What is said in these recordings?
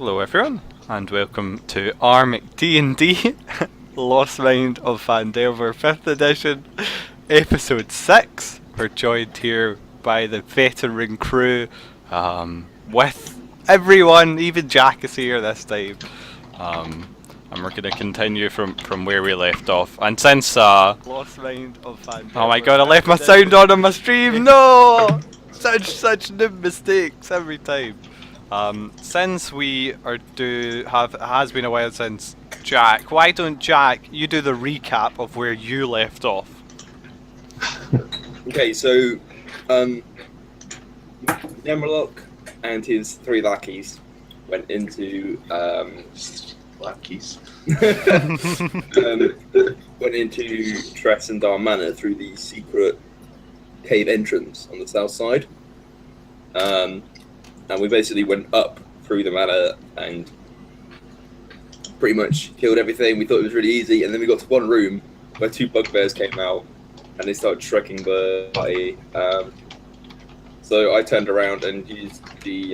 Hello everyone, and welcome to RMcD&D, Lost Mind of Phandelver 5th edition, episode 6. We're joined here by the veteran crew, with everyone, even Jack is here this time. And we're going to continue from where we left off. And since, Lost Mind of Phandelver... Oh my god, I left my sound on my stream! No! Such mistakes every time. Since we are it has been a while since Jack, why don't Jack, you do the recap of where you left off? Okay, so, Nemralok and his 3 lackeys went into, lackeys. went into Tressendar Manor through the secret cave entrance on the south side. And we basically went up through the manor and pretty much killed everything. We thought it was really easy, and then we got to one room where 2 bugbears came out and they started shrieking the body. So I turned around and used the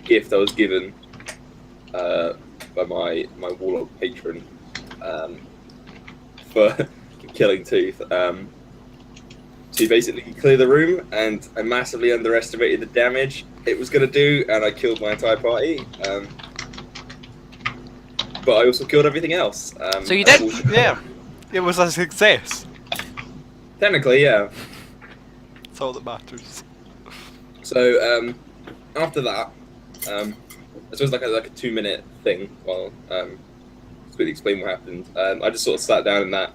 gift I was given by my warlock patron for killing Tooth. To basically clear the room, and I massively underestimated the damage it was going to do, and I killed my entire party. But I also killed everything else. So you did? Yeah. It was a success. Technically, yeah. That's all that matters. So, after that, I suppose like a 2-minute thing while just quickly explain what happened. I just sort of sat down in that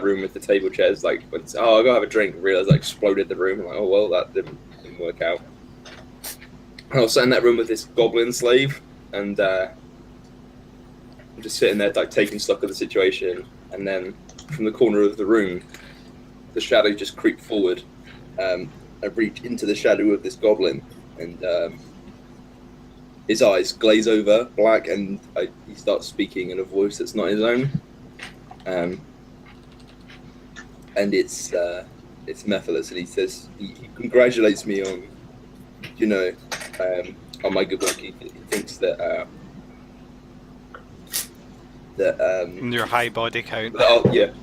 room with the table chairs, like, I'll go have a drink, and realised I exploded the room. I'm like, oh well, that didn't work out. I was sat in that room with this goblin slave, and I'm just sitting there, like, taking stock of the situation, and then from the corner of the room, the shadow just creeped forward. I reach into the shadow of this goblin, and his eyes glaze over black, and he starts speaking in a voice that's not his own. And it's Mephiles, and he says he congratulates me on, on my good work. He thinks that Your high body count. I'll gain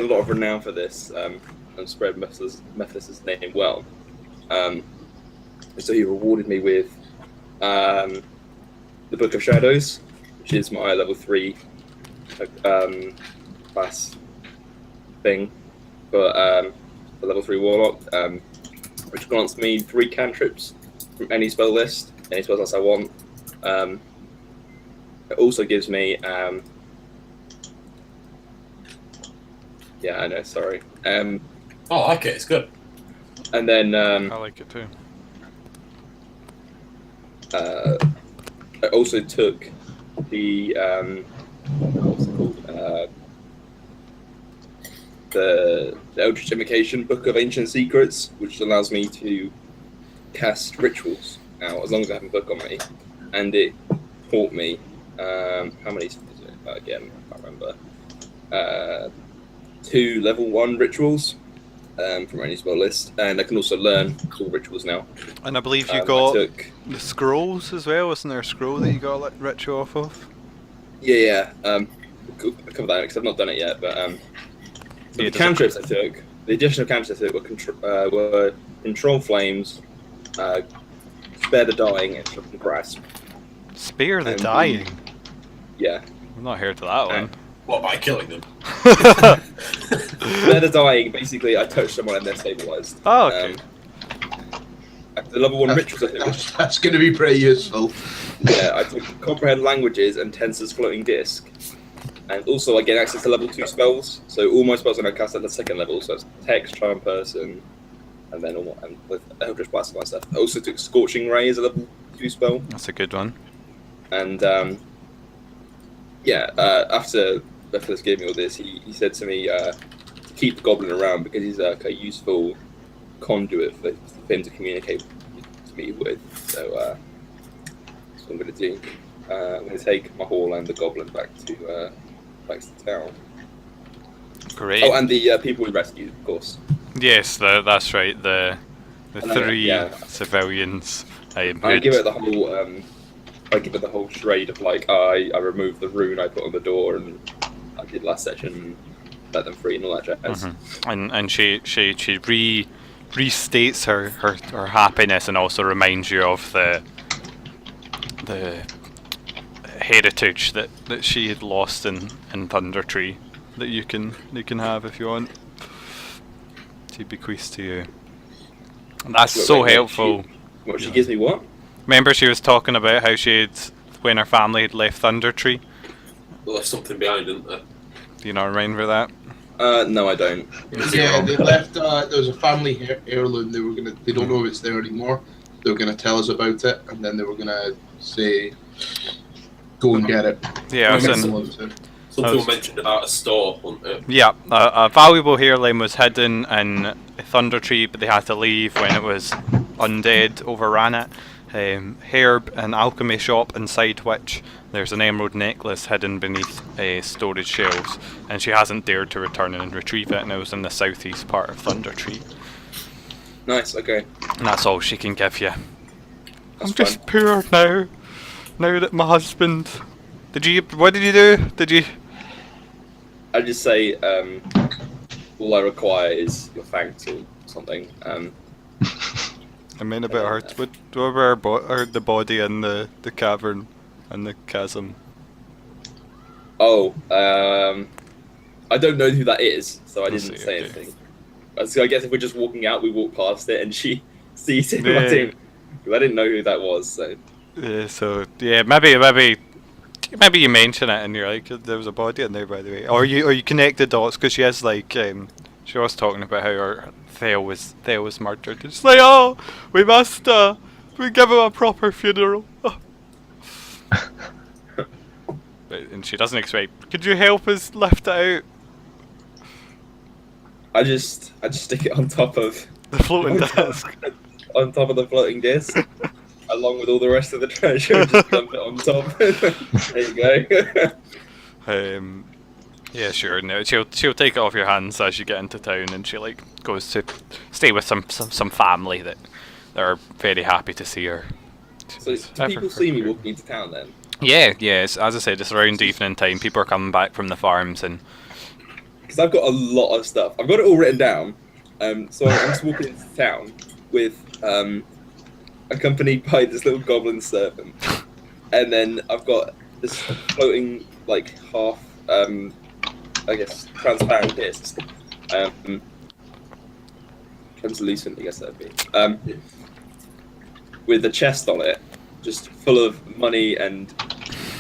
a lot of renown for this, and spread Mephiles' name well. So he rewarded me with the Book of Shadows, which is my level 3 class thing for level 3 warlock, which grants me 3 cantrips from any spell list, any spell list I want. It also gives me I know, sorry. I like it, it's good. And then I like it too. I also took the what's it called? The Eldritch Invocation Book of Ancient Secrets, which allows me to cast rituals now, as long as I have a book on me. And it taught me, how many is it? Again, I can't remember. 2 level 1 rituals from any spell list, and I can also learn all rituals now. And I believe you got the scrolls as well, wasn't there a scroll that you got a ritual off of? Yeah. I'll cover that because I've not done it yet, but the cantrips I took, the additional cantrips I took were Control Flames, Spare the Dying, and Shock and Grasp. Spare the Dying? Yeah. I've not heard of that one. What, by killing them? Spare the Dying, basically I touch someone and they're stabilised. Oh, okay. The level 1 rituals I took. That's going to be pretty useful. Yeah, I took Comprehend Languages and Tensor's Floating Disc. And also I get access to level 2 spells, so all my spells are now cast at the 2nd level, so it's Text, Charm Person, and then with Eldritch Blast and stuff. I also took Scorching Ray as a level 2 spell. That's a good one. And after Mephiles gave me all this, he said to me to keep the goblin around because he's a useful conduit for him to communicate to me with. So that's what I'm going to do. I'm going to take my haul and the goblin back to town. Great. Oh, and the people we rescued, of course. Yes, that's right. The 3 civilians I give it the whole charade of like I removed the rune I put on the door and I did last session, let them free and all that jazz. And she restates her happiness and also reminds you of the heritage that she had lost in Thunder Tree that you can have if you want. She bequeaths to you. That's so helpful. She gives me what? Remember she was talking about how when her family had left Thunder Tree? They left something behind, didn't they? Do you not remember that? No, I don't. Yeah, they left. There was a family heirloom. They don't know if it's there anymore. They were gonna tell us about it, and then they were gonna say, "Go and get it." Yeah, something mentioned about a store, wasn't it? Yeah, a valuable heirloom was hidden in Thunder Tree, but they had to leave when it was undead overran it. Herb, an alchemy shop inside which there's an emerald necklace hidden beneath storage shelves, and she hasn't dared to return and retrieve it, and it was in the southeast part of Thunder Tree. Nice, okay. And that's all she can give you. That's I'm just poor now that my husband... What did you do? I just say, all I require is your thanks or something. I mean, a bit hurt. What about the body in the cavern and the chasm? Oh, I don't know who that is, so I didn't say anything. So I guess if we're just walking out, we walk past it and she sees it. Yeah. I didn't know who that was, so... Yeah, so, yeah, maybe you mention it and you're like, there was a body in there, by the way. Or you connect the dots, because she has, like, she was talking about how her Theo was murdered. It's like, oh, we must, we give him a proper funeral. And she doesn't expect, could you help us lift it out? I just stick it on top of... The floating disc. On top of the floating disc. Along with all the rest of the treasure, just dump it on top. There you go. Yeah, sure. No, she'll take it off your hands as you get into town, and she goes to stay with some family that are very happy to see her. So do people see me walking into town then? Yeah. As I said, it's around evening time. People are coming back from the farms, and because I've got a lot of stuff, I've got it all written down. So I'm just walking into town with accompanied by this little goblin servant, and then I've got this floating like half, I guess, transparent disc, translucent, I guess that'd be, with a chest on it, just full of money and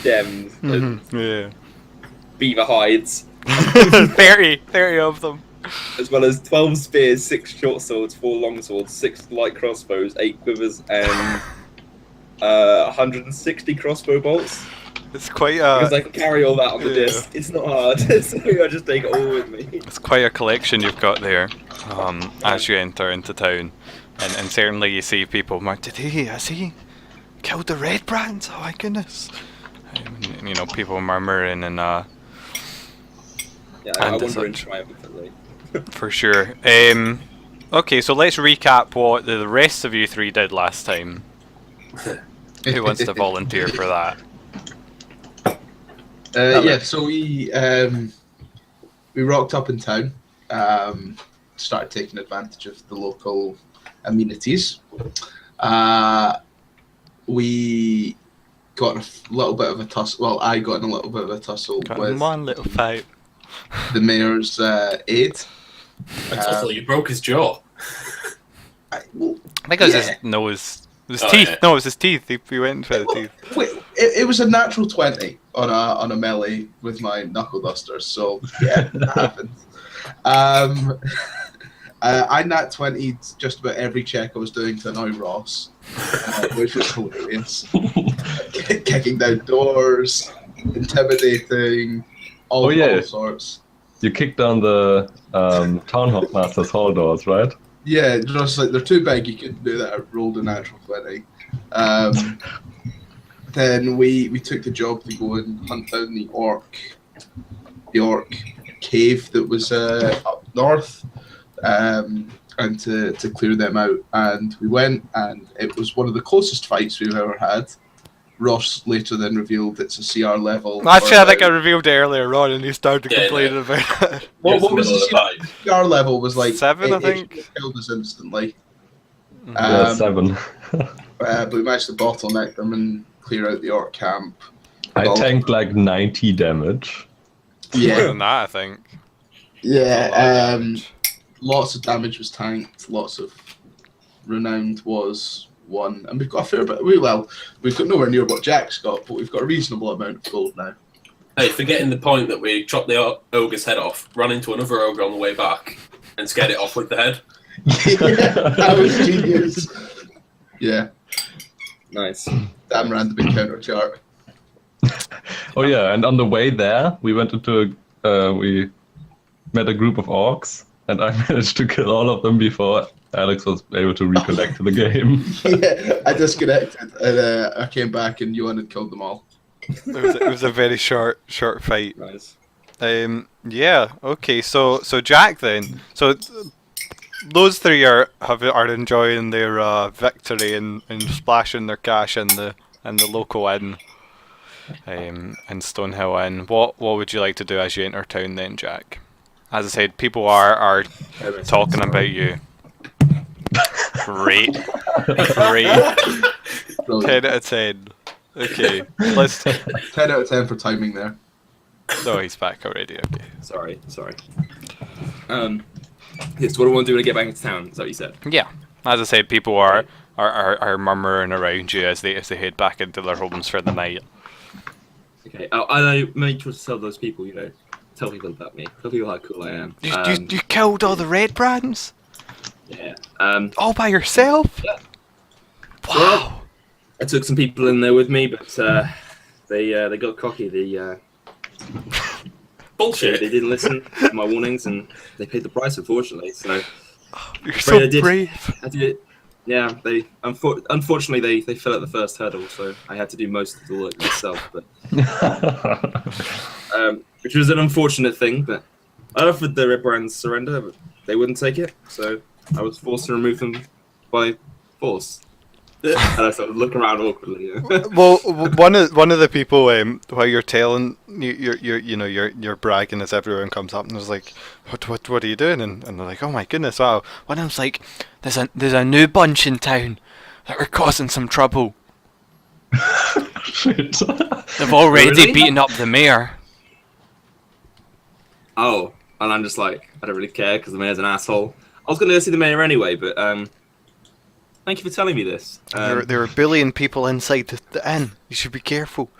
gems and beaver hides. 30 of them. As well as 12 spears, 6 short swords, 4 long swords, 6 light crossbows, 8 quivers, and 160 crossbow bolts. It's quite because I can carry all that on the disc. It's not hard, so I just take it all with me. It's quite a collection you've got there, as you enter into town, and certainly you see people. Has he killed the Red Brands? Oh my goodness! People murmuring and yeah, I wonder in triumphantly. For sure. Okay, so let's recap what the rest of you three did last time. Who wants to volunteer for that? Yeah, so we rocked up in town, started taking advantage of the local amenities. We got a little bit of a tussle. Well, I got in a little bit of a tussle with one little fight. The mayor's aide. I thought you broke his jaw. I think it was his nose. His teeth. Yeah. No, it was his teeth. He went for the teeth. Wait, it was a natural 20 on a melee with my knuckle dusters. So yeah, that happens. I nat 20'd just about every check I was doing to annoy Ross, which was hilarious. Kicking down doors, intimidating, all sorts. You kicked down the Town Master's hall doors, right? Yeah, just like they're too big, you couldn't do that. I rolled a natural 20. Then we took the job to go and hunt down the orc cave that was up north. and to clear them out. And we went, and it was one of the closest fights we've ever had. Ross later then revealed it's a CR level. Actually, I think I revealed it earlier on, and he started Yeah, complaining about it. What was Middle of the CR level? Was like 7, I it think. killed us instantly. Yeah, 7. But we managed to bottleneck them and clear out the orc camp. I tanked like 90 damage. More Yeah, than that, I think. yeah. Lots of damage was tanked. Lots of renowned was won, and we've got a fair bit. We've got nowhere near what Jack's got, but we've got a reasonable amount of gold now. Hey, forgetting the point that we chopped the ogre's head off, ran into another ogre on the way back, and scared it off with the head. Yeah, that was genius. Yeah, Nice. damn random encounter chart. Oh yeah, and on the way there, we went into we met a group of orcs, and I managed to kill all of them before Alex was able to reconnect to the game. Yeah, I disconnected, and I came back, and Johan had killed them all. It was a very short fight. Nice. Yeah. Okay. So Jack then. So those three are enjoying their victory and splashing their cash in the local inn, in Stonehill Inn. What would you like to do as you enter town then, Jack? As I said, people are talking about you. Great. 10 out of 10. Okay. Let's. 10 out of 10 for timing there. Oh, he's back already. Okay. Sorry. Yes, what do I want to do when I get back into town? Is that what you said? Yeah. As I said, people are murmuring around you as they head back into their homes for the night. Okay. I make sure to tell those people, tell people about me. Tell people how cool I am. You killed all the red brands? Yeah. All by yourself? Yeah. Wow. Well, I took some people in there with me, but they got cocky. Bullshit. They didn't listen to my warnings, and they paid the price, unfortunately. So You're so brave. I did. Yeah, unfortunately they fell at the first hurdle, so I had to do most of the work myself. But which was an unfortunate thing. But I offered the Red Brands surrender, but they wouldn't take it, so I was forced to remove them by force. And I sort of look around awkwardly. Well, one of the people while you're telling you're bragging as everyone comes up and was like, what are you doing? And they're like, oh my goodness, wow. One of them's like, there's a new bunch in town that are causing some trouble. Shit. They've already Really? beaten up the mayor. Oh, and I'm just like, I don't really care because the mayor's an asshole. I was going to go see the mayor anyway, but thank you for telling me this. There are bullying people inside the inn. You should be careful.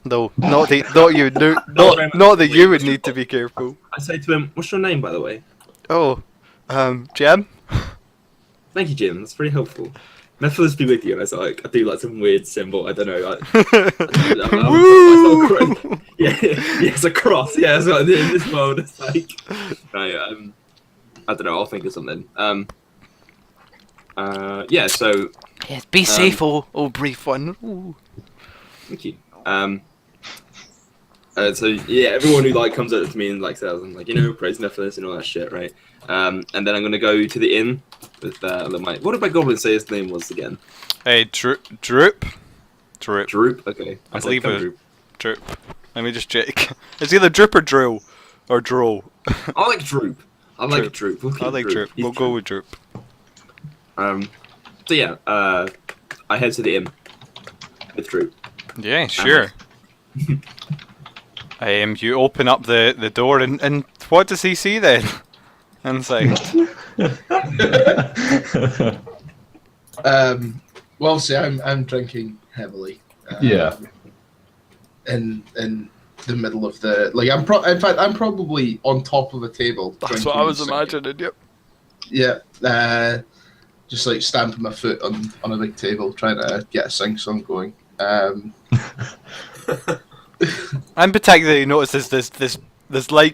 No, not that you would need to be careful. I say to him, "What's your name, by the way?" Oh, Jem? Thank you, Jim. That's pretty helpful. Nephilis be with you. And I do like some weird symbol. I don't know. Woo! Yeah, it's a cross. Yeah, so in this mode, it's like, right, I don't know. I'll think of something. Yeah. So. Yes, be safe, oh brief one. Ooh. Thank you. So yeah, everyone who comes up to me and says, I'm like, praise Nephilis and all that shit, right? And then I'm gonna go to the inn with what did my goblin say his name was again? Hey, Droop. Droop. Okay. I believe it. Droop. Let me just check. It's either Droop or Drill, or Droll. I like Droop. I like Droop. I like Droop. We'll go with Droop. So yeah, I head to the inn with Droop. Yeah, sure. You open up the door and what does he see then? Inside. Well, see, I'm drinking heavily. Yeah. In the middle of the in fact, I'm probably on top of a table. That's what I was imagining. Yep. Yeah. Just stamping my foot on a big table, trying to get a sing song going. I'm particularly noticed there's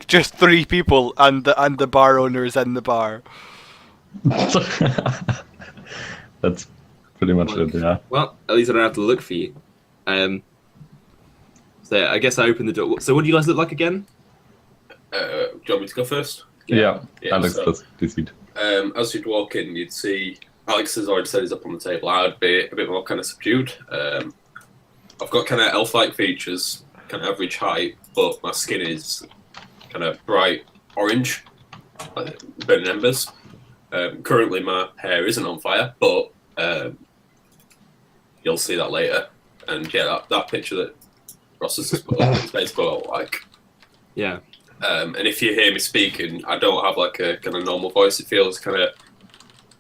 just 3 people and the bar owner is in the bar. That's pretty much it, yeah. Well, at least I don't have to look for you. So I guess I open the door. So what do you guys look like again? Do you want me to go first? Yeah, Yeah, Alex so- does deceit. As you'd walk in, you'd see Alex has already said he's up on the table. I'd be a bit more kind of subdued. I've got kind of elf-like features, kind of average height, but my skin is kind of bright orange, like burning embers. Currently, my hair isn't on fire, but you'll see that later. And yeah, that picture that Ross has just put up is basically what I like. Yeah. And if you hear me speaking, I don't have like a kind of normal voice. It feels kind of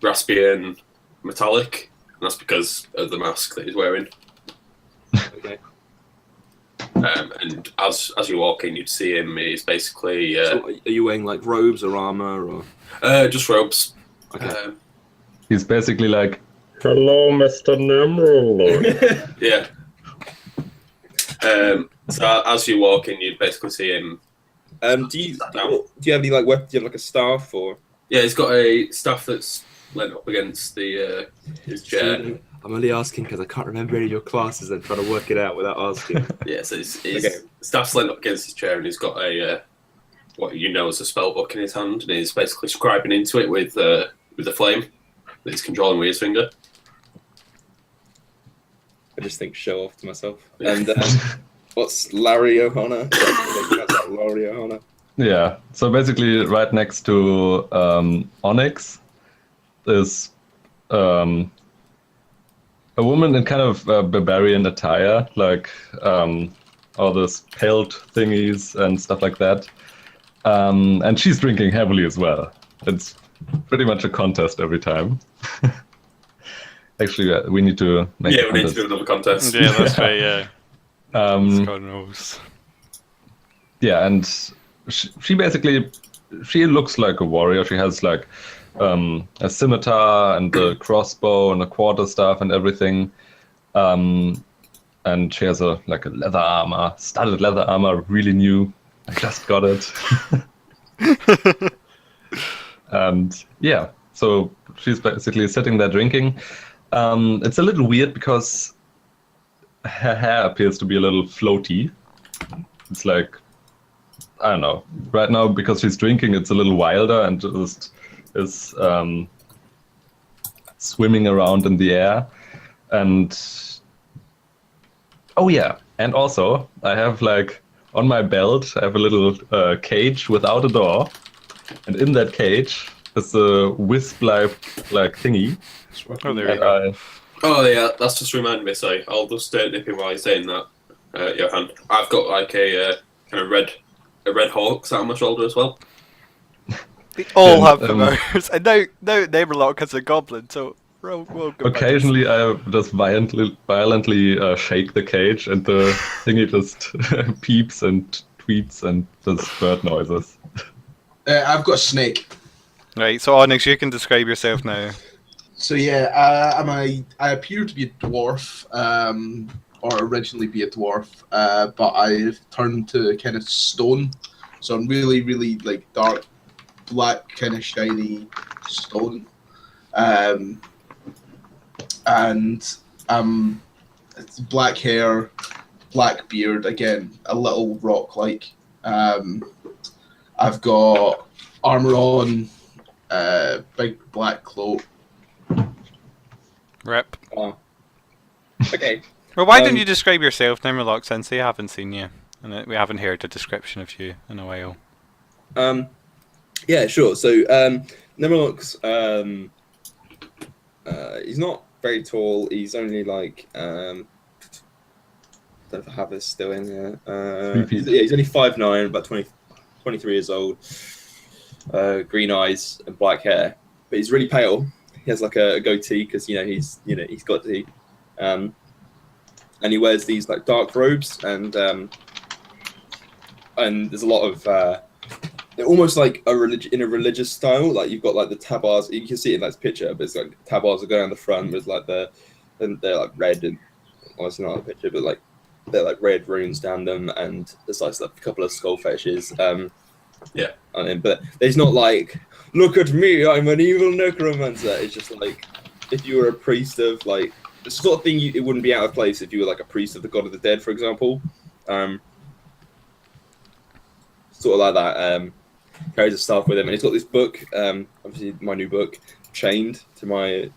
raspy and metallic, and that's because of the mask that he's wearing. Okay. And as you walk in, you'd see him. He's basically So are you wearing like robes or armor or? just robes. Okay. He's basically like, Hello, Mr. Nimrod. Yeah. So as you walk in, you'd basically see him. Do you have any like weapons? Do you have like a staff or? Yeah, he's got a staff that's leant up against the his chair. I'm only asking because I can't remember any of your classes and trying to work it out without asking. Yeah, so his Okay. staff's leant up against his chair, and he's got a what you know as a spell book in his hand, and he's basically scribing into it with the flame that he's controlling with his finger. I just think show off to myself. Yeah. And what's Larry O'Hara? That's Larry O'Hara. yeah. So basically, right next to Onyx is a woman in kind of barbarian attire, like all those pelt thingies and stuff like that. And she's drinking heavily as well. It's pretty much a contest every time. Actually, we need to make Yeah, a we need to contest. do another contest. Yeah, that's right. Yeah. God knows. Yeah, and she basically she looks like a warrior. She has like a scimitar and a crossbow and a quarterstaff and everything. And she has a leather armor, studded leather armor, really new. I just got it. And yeah, so she's basically sitting there drinking. It's a little weird because her hair appears to be a little floaty. It's like, I don't know. Right now, because she's drinking, it's a little wilder and just is swimming around in the air. And oh yeah, and also I have like on my belt, I have a little cage without a door, and in that cage is a wisp-like thingy. Oh, there you go. Oh yeah, that's just reminded me. Sorry, I'll just nip in while you're saying that, Johan. I've got like a kind of red hawk sat on my shoulder as well. They all Yeah, have familiars. And now Neighborlock has a goblin, so we're all good. Occasionally, I just violently shake the cage, and the thingy just peeps and tweets and does bird noises. I've got a snake. Right, so Onyx, you can describe yourself now. So yeah, I appear to be a dwarf, or originally be a dwarf, but I've turned to kind of stone. So I'm really, really like dark, black, kind of shiny stone, and it's black hair, black beard. Again, a little rock-like. I've got armor on, big black cloak. Rip. Oh. Okay. Well, why don't you describe yourself, Neighborlock, since they haven't seen you, and we haven't heard a description of you in a while. Yeah, sure. So Nimrlock's he's not very tall. He's only like I don't know if I have this still in here. 3 feet. He's only 5'9", about 23 years old. Green eyes and black hair, but he's really pale. He has like a goatee because he's got to, and he wears these like dark robes and there's a lot of they're almost like in a religious style. Like you've got like the tabars, you can see it in that picture, but it's like tabars that go down the front with like they're like red and obviously not a picture, but like they're like red runes down them, and there's like a couple of skull fetishes. Yeah. On him, but there's not like, look at me, I'm an evil necromancer. It's just like if you were a priest of like the sort of thing, it wouldn't be out of place if you were like a priest of the god of the dead, for example. Sort of like that. carries his staff with him, and he's got this book, obviously my new book, chained to my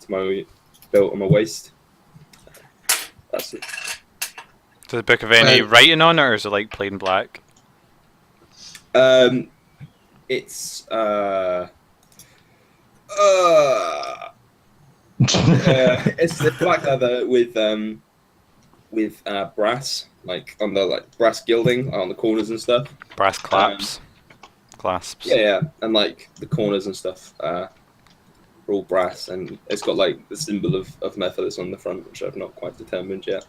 belt on my waist. That's it. Does the book have any writing on it, or is it like plain black? It's it's black leather with brass, like on the brass gilding on the corners and stuff. Brass clasps. Yeah, and like the corners and stuff are all brass, and it's got like the symbol of Methodist on the front, which I've not quite determined yet.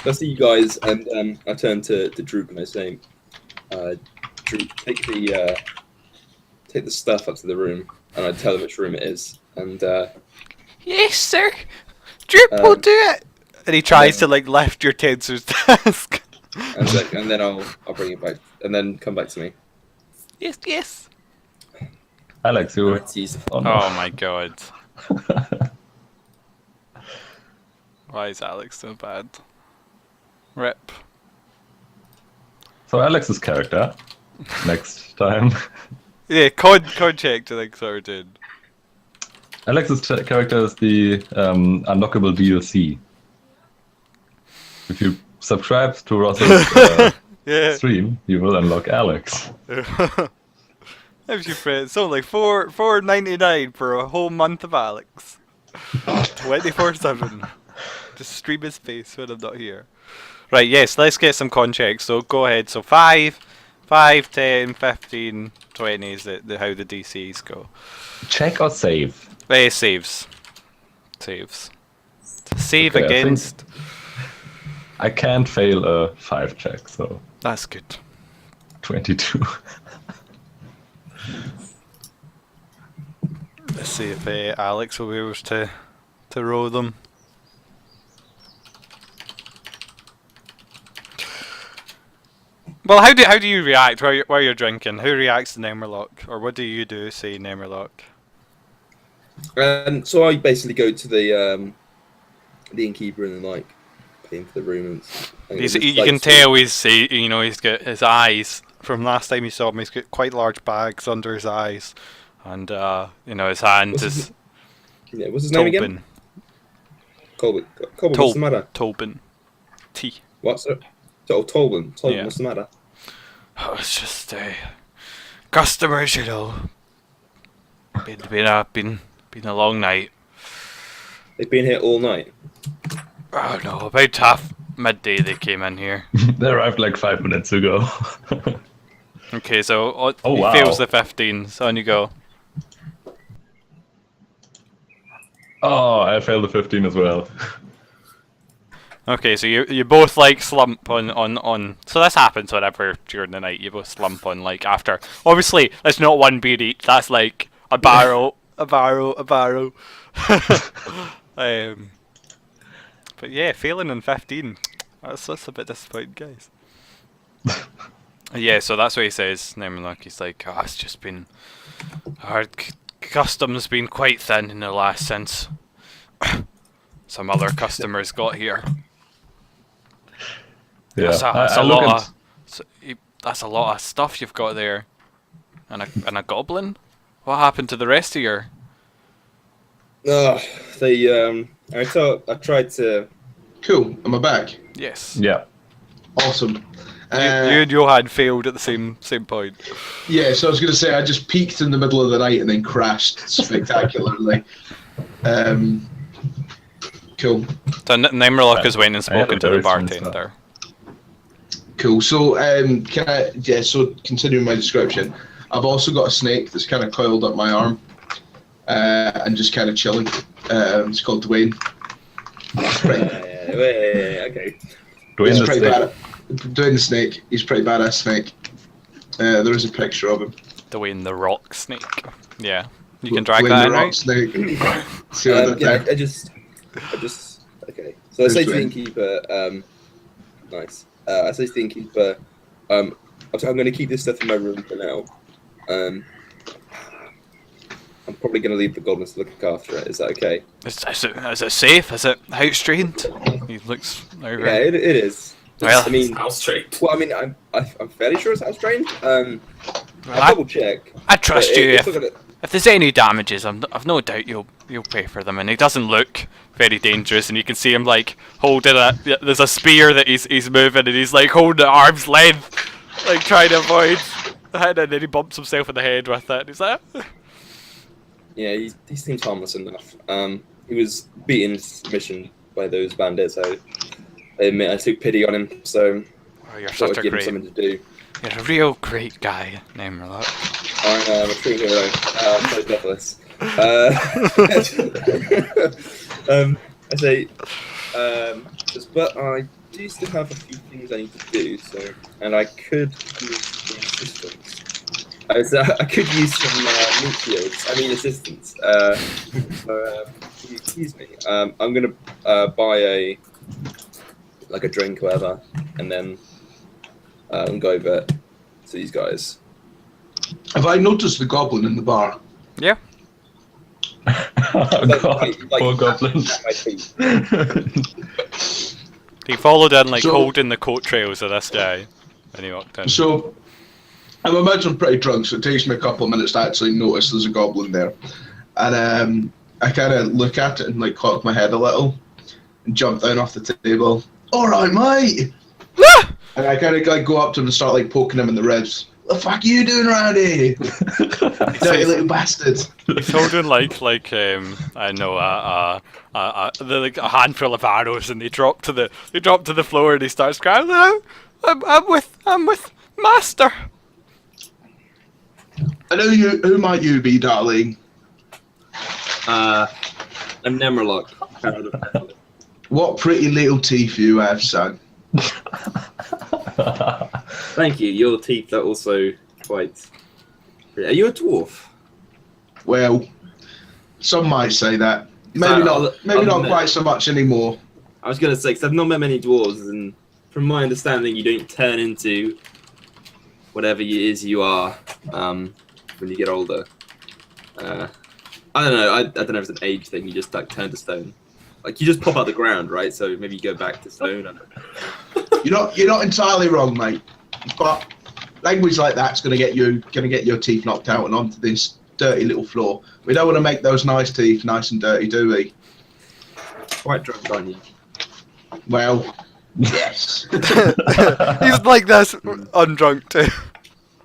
I see you guys, and I turn to Droop and I say, Droop, take the stuff up to the room, and I tell him which room it is, and yes, sir. Droop will do it. And he tries to like lift your tensor's desk. and then I'll bring it back, and then come back to me. Yes. Alex, you. Oh my god. Why is Alex so bad? Rip. So Alex's character, next time. Yeah, code check to like sort of did. Alex's character is the unlockable DLC. If you subscribe to Ross's stream, you will unlock Alex. How's your friend? So like $4.99 for a whole month of Alex. 24/7. Just stream his face when I'm not here. Right, yes, let's get some con checks. So go ahead. So 5, 10, 15, 20 is how the DCs go. Check or save? Saves. Save Okay, against. I can't fail a 5 check, so That's good. 22. Let's see if Alex will be able to roll them. Well, how do you react while you're drinking? Who reacts to Nemerlock, or what do you do? Say Nemerlock. So I basically go to the innkeeper and like pay him for the room. And You can tell he's got his eyes from last time you saw him. He's got quite large bags under his eyes, and his hand What's is. What's his name again? Colbert. What's the matter? Tobin. T. What? Sir? Tolbin. Yeah. What's the matter? Oh, it's just customers, Been a long night. They've been here all night. Oh no, about half midday they came in here. They arrived like 5 minutes ago. Okay, so he wow. fails the 15, so on you go. Oh, I failed the 15 as well. Okay, so you both like slump on. So this happens whenever during the night you both slump on like after. Obviously, that's not one beer each. That's like a barrel, a barrel. But yeah, failing on 15. That's a bit disappointing, guys. Yeah, so that's what he says. Nemerlock, he's like, it's just been our custom's been quite thin in the last since some other customers got here. Yeah, That's a lot of stuff you've got there, and a goblin. What happened to the rest of your? I tried to. Cool. Am I back? Yes. Yeah. Awesome. You and Johan failed at the same point. Yeah, so I was going to say I just peaked in the middle of the night and then crashed spectacularly. Cool. So Nemerlock has went and spoken to the bartender. Cool. So so continuing my description, I've also got a snake that's kind of coiled up my arm and just kind of chilling. It's called Dwayne. Okay. Dwayne the snake. He's a pretty badass snake. There is a picture of him. Dwayne the rock snake. Yeah. You can drag that in, right? Snake. I just okay. So I say to the innkeeper, nice. I say to the innkeeper, I'm going to keep this stuff in my room for now. I'm probably going to leave the goblins to look after it. Is that okay? Is it safe? Is it house trained? He looks over. Yeah, it is. Well, I mean, House trained. well, I mean, I'm fairly sure it's house trained. I'll I- double check. I trust but you. it's If, not gonna- if there's any damages, I've no doubt you'll pay for them. And he doesn't look very dangerous, and you can see him like holding there's a spear that he's moving, and he's like holding it at arm's length, like trying to avoid. And then he bumps himself in the head with it. And he's like, Yeah, he seems harmless enough. He was beaten into submission by those bandits. I admit I took pity on him, so "Oh, you're thought such I'd a give him great, something to do. you're a real great guy, Nemrulok." I'm a true hero. So deathless. I say, but I do still have a few things I need to do. So, and I could use some assistance. I could use some meat shields. I mean assistance. Excuse me. I'm gonna buy a drink, or whatever, and then go over to these guys. Have I noticed the goblin in the bar? Yeah. Oh, God, poor goblin. At my feet. He followed in, like, So- holding the coat trails of this guy, and he walked in. So, I'm imagining pretty drunk, so it takes me a couple of minutes to actually notice there's a goblin there. And I kind of look at it and like cock my head a little and jump down off the table. All right, mate. And I kind of like go up to him and start like poking him in the ribs. What the fuck are you doing around here? Dirty little bastard. He's holding like I know like a handful of arrows, and they drop to the floor, and he starts crying. I'm with Master. I know you. Who might you be, darling? I'm Nemrulok. What pretty little teeth you have, son. Thank you. Your teeth are also quite. Are you a dwarf? Well, some might say that. Maybe not. Maybe not quite so much anymore. I was gonna say, because I've not met many dwarves, and from my understanding, you don't turn into whatever it is you are when you get older. I don't know. I don't know if it's an age thing. You just like turn to stone. Like you just pop out the ground, right? So maybe you go back to stone. I don't know. You're not entirely wrong, mate. But language like that's gonna get your teeth knocked out and onto this dirty little floor. We don't want to make those nice teeth nice and dirty, do we? Quite drunk, aren't you? Well, yes. He's like this, undrunk too.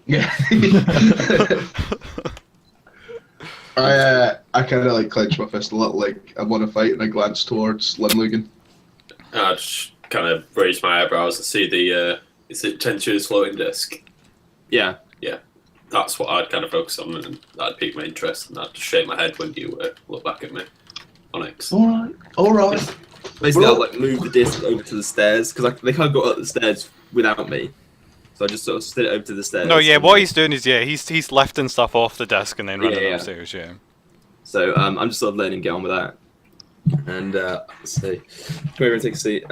Yeah. I kind of like clench my fist a little, like I want to fight, and I glance towards Limlugan. I just kind of raise my eyebrows and see the is it Tenchu's floating disc? Yeah. That's what I'd kind of focus on, and that'd pique my interest, and I'd just shake my head when you look back at me. Onyx. All right. Basically, I'll like move the disc over to the stairs because they can't go up the stairs without me. So I just sort of slid it over to the stairs. No, yeah. What he's doing is he's lifting stuff off the desk and then running Yeah. upstairs. Yeah. So I'm just sort of letting him get on with that. And let's see. Come over and take a seat.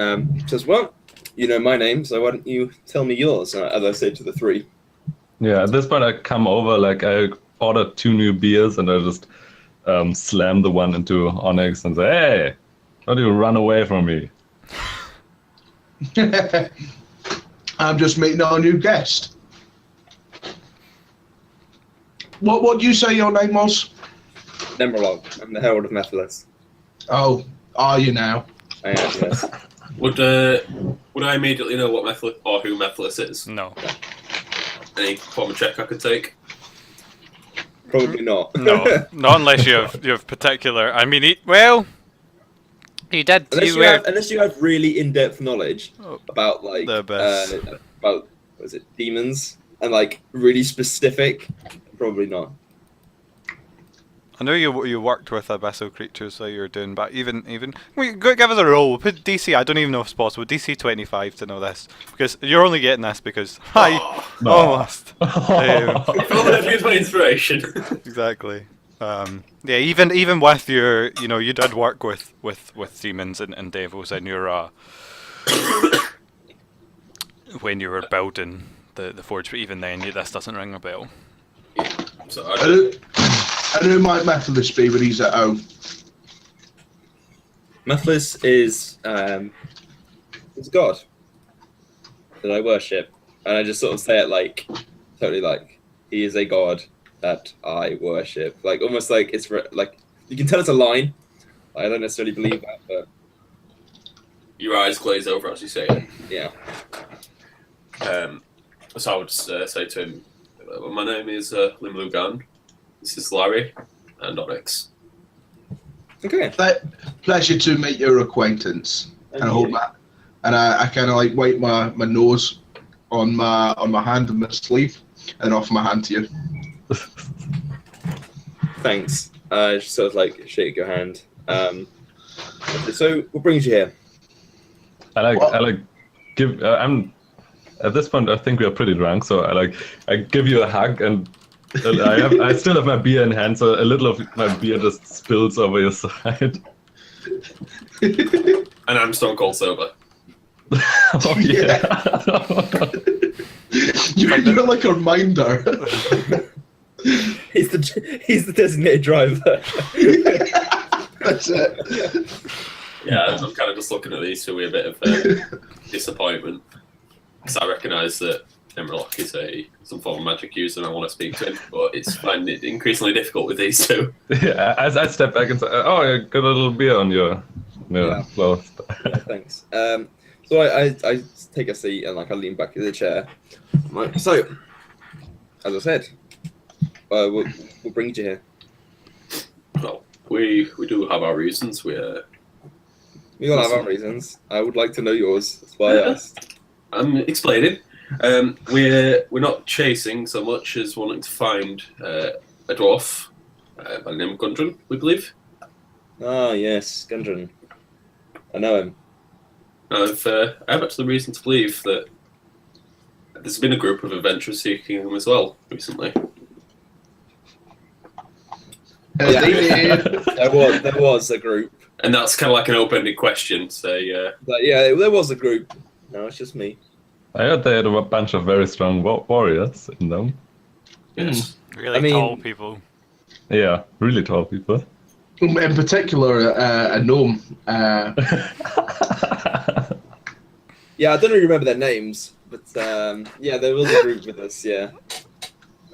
Says, well, you know my name, so why don't you tell me yours? As I said to the three. Yeah, at this point I come over, like I ordered 2 new beers, and I just slam the one into Onyx and say, hey, don't you run away from me. I'm just meeting our new guest. What do you say your name was? Nemrulok. I'm the Herald of Methalis. Oh, are you now? I am, yes. Would I immediately know what Methalis or who Methalis is? No. Any form of check I could take? Probably not. No. Not unless you have particular. I mean, you did. Unless you have really in-depth knowledge about like The best. about what is it, demons, and like really specific, probably not. I know you worked with abyssal creatures while you were doing, but even give us a roll. We'll put DC. I don't even know if it's possible. DC 25 to know this, because you're only getting this because No. almost. If only I'd used my inspiration. Exactly. Yeah, even with your, you did work with demons and devils in your when you were building the forge, but even then, this doesn't ring a bell. So And who might Methodist be when he's at home? Methalis is God. that I worship, and I just sort of say it like totally like he is a god that I worship, like almost like it's like you can tell it's a line. I don't necessarily believe that, but Your eyes glaze over as you say it. yeah. So I would say to him, my name is Limlugan. This is Larry and Onyx. Okay. Pleasure to make your acquaintance. And I hold that, and I kind of like wipe my nose on my hand and my sleeve, and offer my hand to you. Thanks. Just sort of like shake your hand. So what brings you here? I give. I'm at this point. I think we are pretty drunk, so I give you a hug, and I still have my beer in hand, so a little of my beer just spills over your side. And I'm stone cold sober. Oh yeah. You're like a reminder. He's the designated driver. That's it. Yeah, I'm kind of just looking at these two with a bit of disappointment. Because I recognise that Emerlock is some form of magic user and I want to speak to him, but it's finding it increasingly difficult with these two. Yeah, as I step back and say, "Oh, you got a little beer on your clothes." Thanks. So I take a seat and like I lean back in the chair. I'm like, so, as I said, what brings you here? Well, we do have our reasons. We all have our reasons. I would like to know yours. That's why I asked. I'm explaining. We're not chasing so much as wanting to find a dwarf by the name of Gundren, we believe. Ah, yes, Gundren. I know him. I have actually reason to believe that there's been a group of adventurers seeking him as well recently. Yeah, there was a group. And that's kind of like an open-ended question. So But yeah, there was a group. No, it's just me. I heard they had a bunch of very strong warriors in them. yes. Really tall people. Yeah, really tall people. In particular, a gnome. Yeah, I don't really remember their names, but yeah, there was a group with us. Yeah,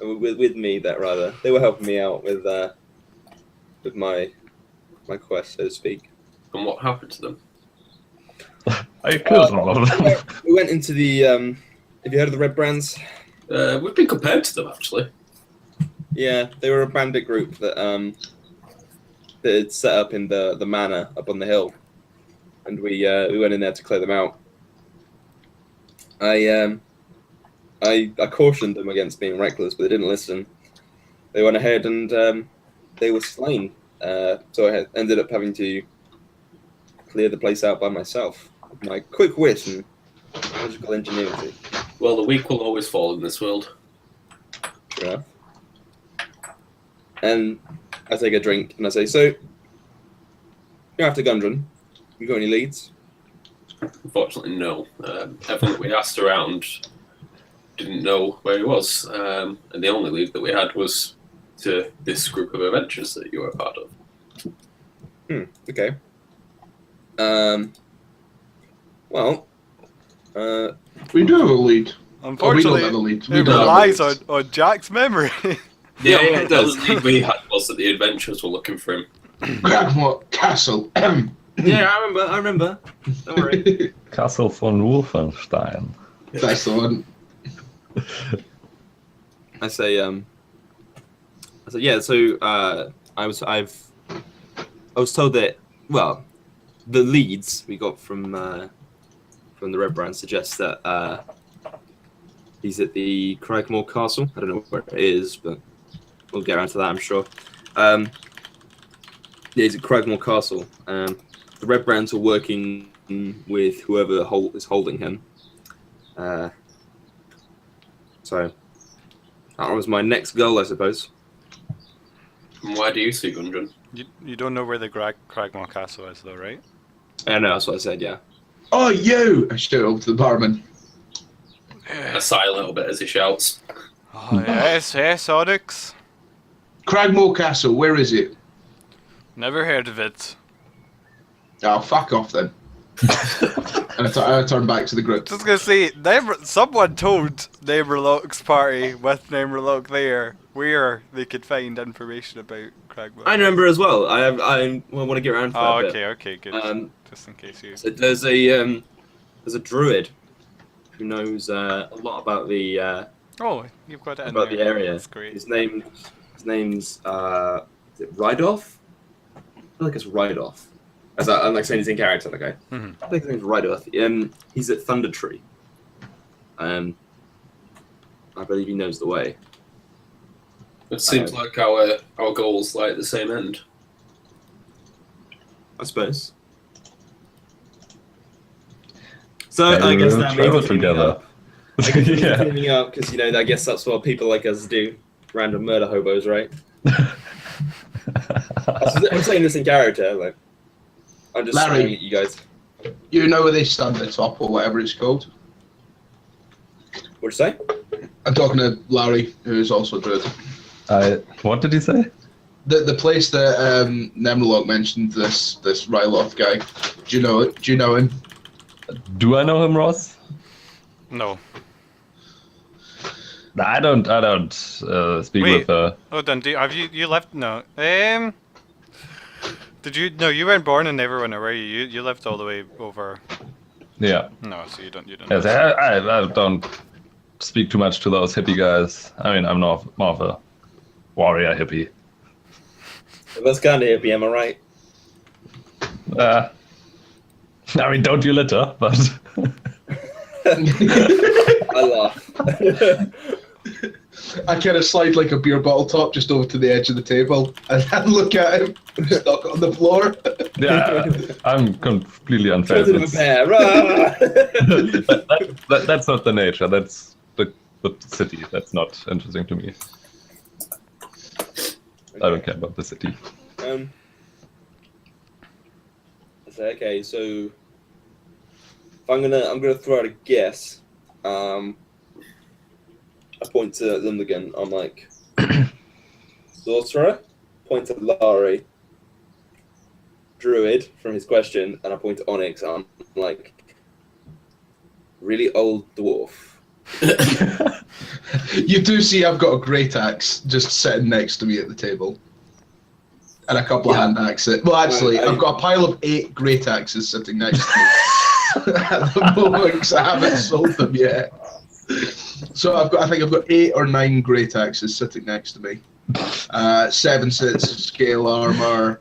with me. That rather, they were helping me out with my quest, so to speak. And what happened to them? I killed a lot of them. We went into the. Have you heard of the Red Brands? We've been compared to them actually. Yeah, they were a bandit group that that had set up in the manor up on the hill, and we went in there to clear them out. I cautioned them against being reckless, but they didn't listen. They went ahead and they were slain. So I ended up having to clear the place out by myself. With my quick wit and magical ingenuity. Well, the weak will always fall in this world. True enough. And I take a drink and I say, so, you're after Gundren. You got any leads? Unfortunately, no. Everyone that we asked around didn't know where he was. And the only lead that we had was to this group of adventures that you were a part of. Okay. Well, We do have a lead. Unfortunately, we don't have a lead. We it don't have a relies lead. on Jack's memory. The only it does. lead we had was that the adventurers were looking for him. Cragmore Castle. yeah, I remember. Don't worry. Castle von Wolfenstein. That's the one. I say, yeah. So I was told that the leads we got from the Red Brand suggest that he's at the Cragmore Castle. I don't know where it is, but we'll get around to that, I'm sure. Yeah, he's at Cragmore Castle. The Red Brands are working with whoever is holding him. So that was my next goal, I suppose. And why do you see Gundren? You don't know where the Cragmore Castle is, though, right? I know, that's what I said, yeah. Oh, you! I shout over to the barman. I sigh a little bit as he shouts. Oh, yes, Onyx. Cragmore Castle, where is it? Never heard of it. Oh, fuck off then. And I turn back to the group. Just gonna say, someone told Neighbourlock's party with Neighbourlock there where they could find information about Cragmore. I remember as well. I want to get around to that Oh, bit. okay, good. Just in case you. So there's a druid who knows a lot about the Oh, you've got it in about there. the area. That's great. His name's is it Rydoff? I feel like it's Rydoff. I'm like saying he's in character, okay? Mhm. I think his name's Rydoff. He's at Thunder Tree. I believe he knows the way. It seems like our goals lie at the same end. I suppose. So I guess that travel means together. yeah. Yeah. Cleaning up because I guess that's what people like us do. Random murder hobos, right? I'm saying this in character, like I'm just Larry. staring at you guys. You know where they stand at the top or whatever it's called? What'd you say? I'm talking to Larry, who is also a druid. What did he say? The place that Nemrlock mentioned, this Ryloth guy. Do you know it? Do you know him? Do I know him, Ross? No. I don't speak Wait. with her. Oh, Dundee, have you left? No. Did you? No, you weren't born in Neverwinter, were you? You lived all the way over. Yeah. No, so you don't. Yes, I don't speak too much to those hippie guys. I mean, I'm more of a warrior hippie. That's kind of hippie, am I right? I mean, don't you litter, but I laugh. I kind of slide like a beer bottle top just over to the edge of the table and then look at him stuck on the floor. yeah, I'm completely unfair. Children of a bear. Rah! That's not the nature. That's the city. That's not interesting to me. I don't care about the city. Okay, so if I'm gonna throw out a guess. I point to them again. I'm like, sorcerer. Point to Larry. Druid from his question, and I point to Onyx. I'm like, really old dwarf. You do see I've got a great axe just sitting next to me at the table. And a couple of hand axes. Well, actually, I've got a pile of 8 great axes sitting next to me at the moment because I haven't sold them yet. So I think I've got 8 or 9 great axes sitting next to me. 7 sets of scale armor.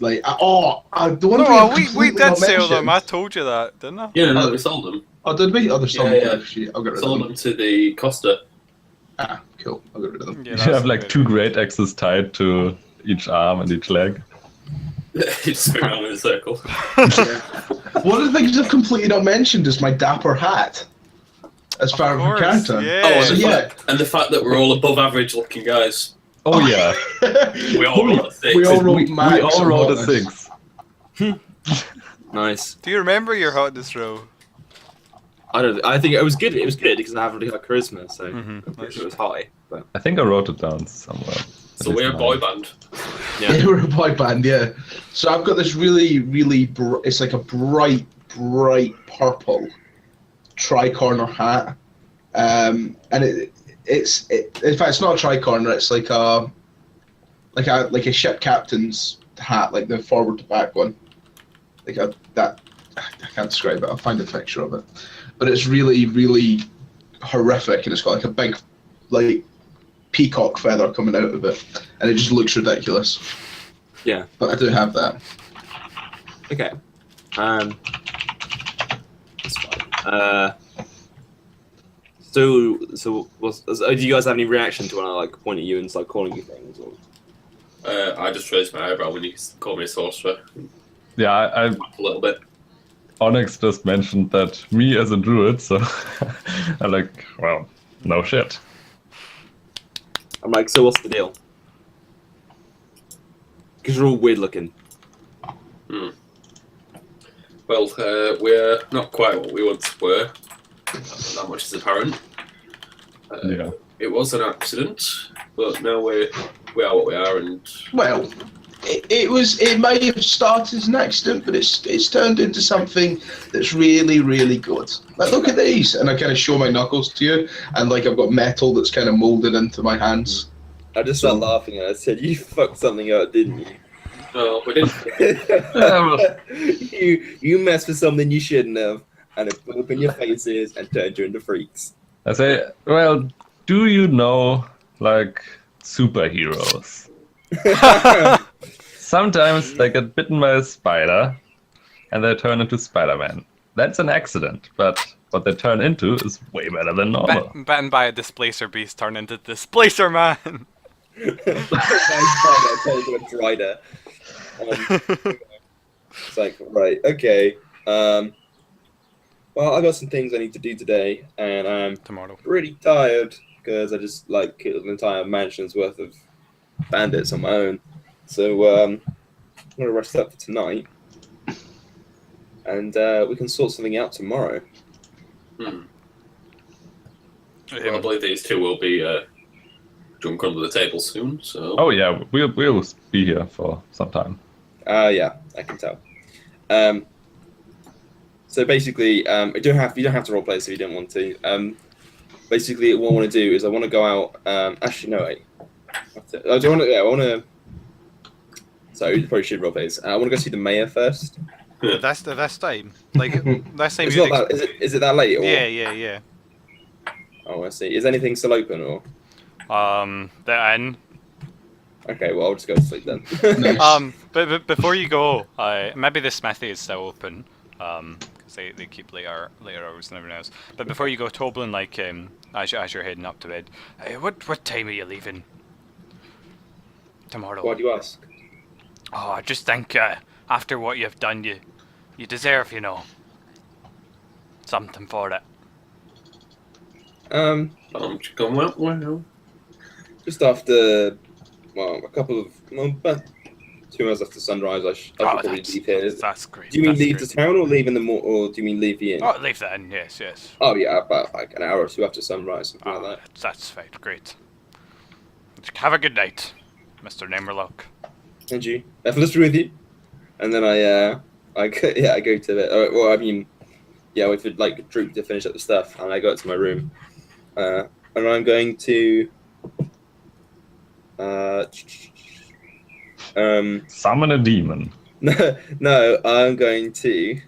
Like, the one thing I've we completely did not sell them. mentioned- I told you that, didn't I? Yeah, no, we sold them. Oh, did we? Oh, there's some. Yeah. Shit, I'll get rid of Sold them. them to the Costa. Ah, cool. I'll get rid of them. Yeah, You that's have like good. 2 great axes tied to each arm and each leg. You just spin around in a circle. One of the things I've completely not mentioned is my dapper hat. As part of my course, character. yeah. Oh, So and, yeah. and the fact that we're all above average looking guys. Oh yeah, We all rolled a 6. We all rolled we max all on rolled a hotness. 6. Nice. Do you remember your hotness roll? I think it was good. It was good because I haven't really got charisma, so Mhm, I'm pretty sure it was high. But I think I wrote it down somewhere. So we're a boy band. yeah. Yeah, we're a boy band, yeah. So I've got this really, it's like a bright purple tri-corner hat. And it's in fact, it's not a tri-corner, it's like a ship captain's hat, like the forward to back one. I can't describe it, I'll find a picture of it. But it's really horrific, and it's got like a big, like, peacock feather coming out of it, and it just looks ridiculous. Yeah. But I do have that. Okay. That's fine. So do you guys have any reaction to when I like point at you and start calling you things? Or? I just raised my eyebrow when you called me a sorcerer. Yeah, I A little bit. Onyx just mentioned that me as a druid, so I'm like, well, no shit. I'm like, so what's the deal? Because you're all weird looking. Well, we're not quite what we once were. That much is apparent. Yeah. It was an accident, but now we are what we are, and Well, It may have started as an accident, but it's turned into something that's really, really good. Like, look at these, and I kind of show my knuckles to you, and like I've got metal that's kind of molded into my hands. I just started laughing and I said, "You fucked something up, didn't you?" No, we didn't. you messed with something you shouldn't have, and it blew up in your faces and turned you into freaks. I say, well, do you know, like, superheroes? Sometimes they get bitten by a spider and they turn into Spider-Man. That's an accident, but what they turn into is way better than normal. Bitten by a displacer beast turned into Displacer Man. I turned into a Drider. It's like, right, okay. Well, I got some things I need to do today, and I'm Tomorrow. pretty tired because I just like killed an entire mansion's worth of bandits on my own. So I'm gonna rest up for tonight, and we can sort something out tomorrow. Well, I believe these two will be drunk under the table soon. So. Oh yeah, we'll be here for some time. Yeah, I can tell. So basically, you don't have to roleplay this if you don't want to. Basically, what I want to do is I want to go out. Actually, no, wait. I want to. Yeah, I want to. Sorry, you probably should roleplay this. I want to go see the mayor first. That's time. Like last time It's you. not that. Is it that late? Or? Yeah. Oh, I see. Is anything still open or? The inn. Okay, well I'll just go to sleep then. Nice. But before you go, maybe the smithy is still open. Because they keep later hours than everyone else. But before you go, Toblin, like as you're heading up to bed, what time are you leaving tomorrow? Why do you ask? Oh, I just think after what you've done, you deserve, something for it. Just after, well, about 2 hours after sunrise, I should probably leave here. That's great. Do you mean that's leave great. the town or leave in the or do you mean leave the inn? Oh, leave the inn. Yes. Oh yeah, about like an hour or two after sunrise, something like that. That's fine. Great. Have a good night, Mr. Namerlock. And you, Evelyn, with you. And then I go to it. Well, I mean, yeah, we could like Droop to finish up the stuff, and I go up to my room, and I'm going to Summon a demon. no, I'm going to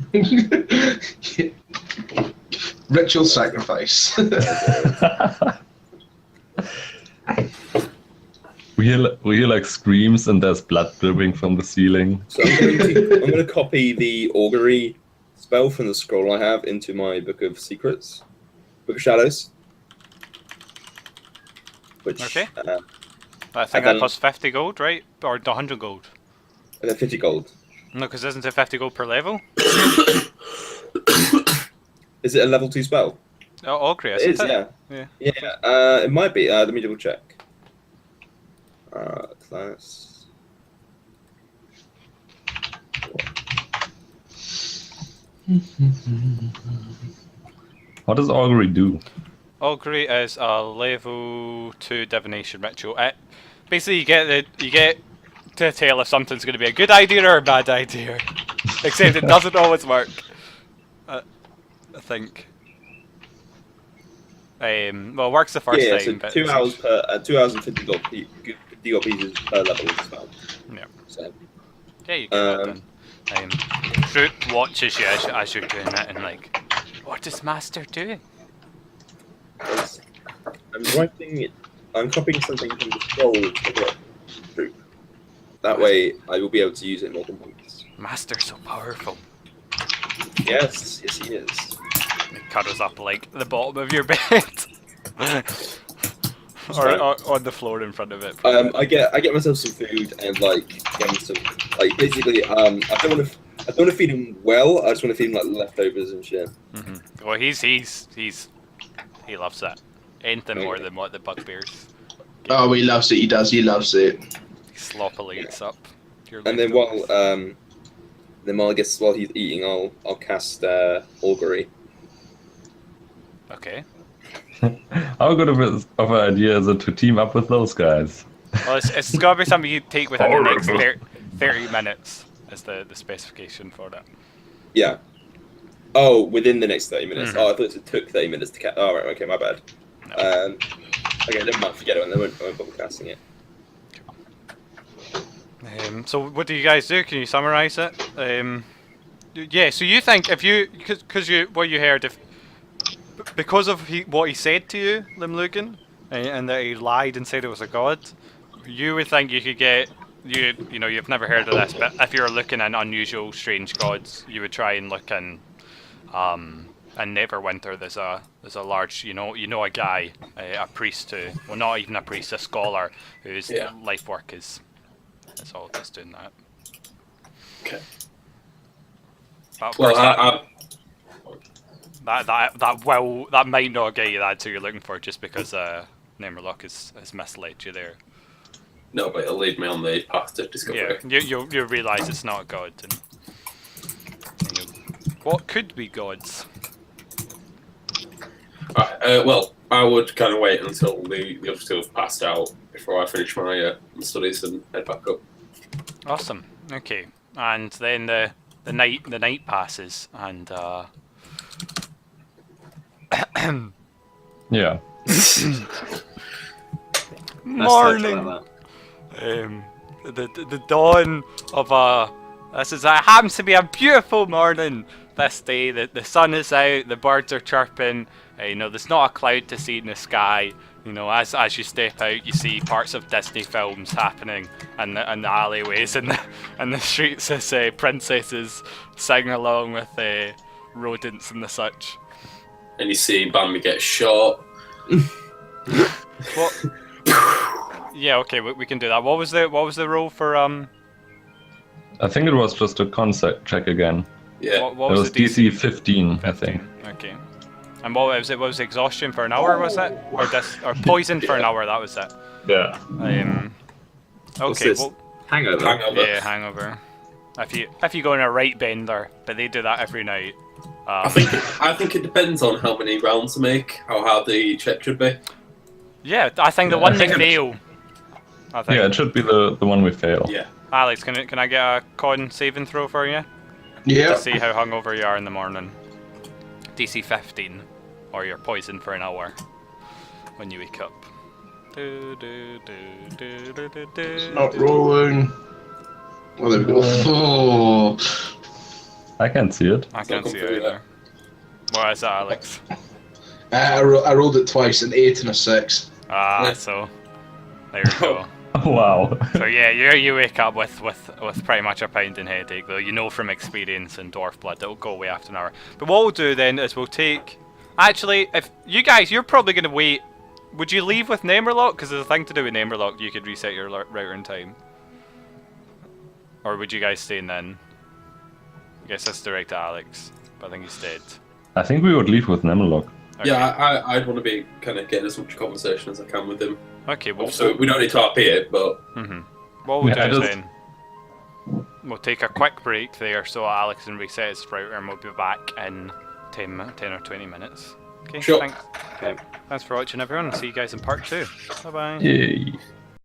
Ritual sacrifice. We hear like screams and there's blood dripping from the ceiling. So I'm going to copy the augury spell from the scroll I have into my book of secrets, book of shadows. Which Okay. I think then- that costs 50 gold, right? Or 100 gold. 50 gold. No, because isn't it 50 gold per level? Is it a level 2 spell? Oh, Augury, It isn't is, it? yeah. Yeah. Yeah, it might be. Let me double check. Class. What does augury do? Augury is a level 2 divination ritual. Basically, you get to tell if something's going to be a good idea or a bad idea. Except it doesn't always work. I think. Well, it works the first Yeah, time. so but 2 hours per 2 hours and 50 gold pieces per level as well. Yeah. So Yeah, you get that done. Fruit watches you as you're doing it and like, what is Master doing? I'm copying something from the scroll to the group. That way, I will be able to use it more than once. Master's so powerful. Yes, he is. He cuddles up like the bottom of your bed. or on the floor in front of it. I get myself some food and like get me some basically I don't want to feed him well. I just want to feed him like leftovers and shit. Mm-hmm. Well, he loves that. Anything more than what the bugbears. Oh, he loves it. He does. He loves it. He sloppily eats up. And then while he's eating, I'll cast augury. Okay. How good of an idea is it to team up with those guys? Well, it's gotta be something you take within the next 30 minutes is the specification for it. Yeah. Oh, within the next 30 minutes. Mhm. Oh, I thought it took 30 minutes to cast. Oh, right. Okay, my bad. No. Okay, never mind. Forget it. I won't bother casting it. So what do you guys do? Can you summarize it? Yeah. So you think if you, because what you heard, if because of what he said to you, Limlugan, and that he lied and said it was a god, you would think you could get you know you've never heard of this, but if you're looking in unusual, strange gods, you would try and look in. In Neverwinter, there's a large, you know a guy, a priest who, well, not even a priest, a scholar whose life work is all just doing that. Okay. But of Well, course that might not get you the answer you're looking for, just because Nemerlock has misled you there. no, but it'll lead me on the path to discovery. Yeah, you'll realise it's not a god. And what could be gods? Right, well, I would kind of wait until the other two have passed out before I finish my studies and head back up. Awesome. Okay, and then the night passes, and Yeah. morning. The dawn of this happens to be a beautiful morning. This day, the sun is out, the birds are chirping. There's not a cloud to see in the sky. As you step out, you see parts of Disney films happening in the alleyways and the streets as princesses sing along with rodents and the such. And you see Bambi get shot. What? Yeah, okay, we can do that. What was the roll for I think it was just a concept check again. Yeah. What It was was the DC 15, I think. Okay. And what was it? What was exhaustion for an hour? Was it, or poison for an hour? That was it. Yeah. What's Okay. this? Well, Hangover. yeah, hangover. If you go in a right bender, but they do that every night. I think it depends on how many rounds to make, how hard the check should be. Yeah, I think the Yeah, one I they think fail. I think. Yeah, it should be the one we fail. Yeah. Alex, can I get a con saving throw for you? Yeah. To see how hungover you are in the morning. DC 15, or you're poisoned for an hour when you wake up. It's not rolling. Oh, there we go. Oh. I can't see it. I can't Not see come it through either. What is that, Alex? I rolled it twice, an 8 and a 6. So there you go. Wow. So yeah, you wake up with pretty much a pounding headache, though you know from experience in dwarf blood it'll go away after an hour. But what we'll do then is we'll take. Actually, if you guys, you're probably gonna wait. Would you leave with Namerlock? Because there's a thing to do with Namerlock. You could reset your router in time. Or would you guys stay in then? I guess that's direct to Alex, but I think he's dead. I think we would leave with Nemerlock. Okay. Yeah, I'd want to be kind of getting as much conversation as I can with him. Okay. Well, So we don't need to RP it, but what we'll Yeah, do is just- then we'll take a quick break there so Alex can reset his router and we'll be back in 10 or 20 minutes. Okay, Sure. thanks. Okay. Thanks for watching everyone, and see you guys in part 2. Bye bye. Yay.